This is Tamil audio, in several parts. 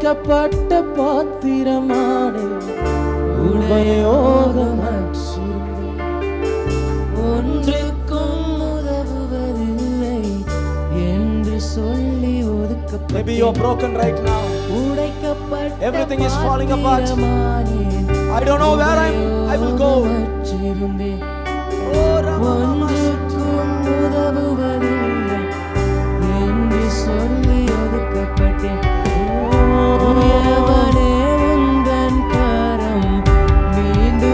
உடைக்கப்பட்ட பாத்திரமான உபயோகமற்று ஒன்றுக்கும் உதவுவதில்லை என்று சொல்லி ஒதுக்கப்பட்ட. Maybe you are broken right now. உடைக்கப்பட்ட Everything is falling apart. I don't know where I will go. ஒன்றுக்கும் உதவுவதில்லை என்று சொல்லி ஒதுக்கப்பட்டேன்.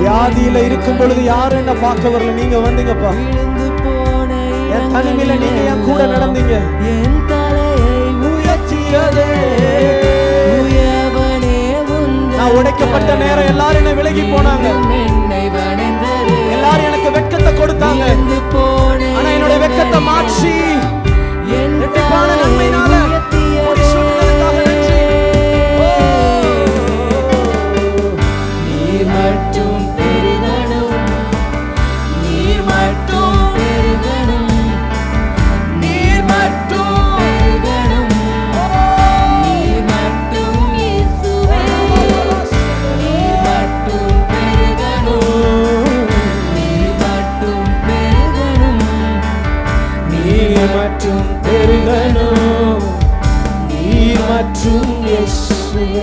வியாதியில இருக்கும் பொழுது யாரும் என்ன பார்க்க வரல, நீங்க வந்தீங்கப்பா. என் தனிமையில நீங்க என் கூட நடந்தீங்க. என் தலையை உயர்த்தியதே நான் உடைக்கப்பட்ட நேரம் எல்லாரும் என்ன விலகி போனாங்க. எல்லாரும் எனக்கு வெட்கத்தை கொடுத்தாங்க. ஆனா என்னோட வெட்கத்தை மாற்றி இரட்டிப்பான நன்மையினால முடிசூட்டினதுக்காக நன்றி. நீர் மட்டும் பெருகணும், நீர் மட்டும் பெருகணும், நீர் மட்டும் பெருகணும், நீர் மட்டும் இயேசுவே, நீர் மட்டும் பெருகணும், நீர் மட்டும் பெருகணும், நீர் மட்டும் பெருகணும், நீர் மற்றும் இயேசுவே.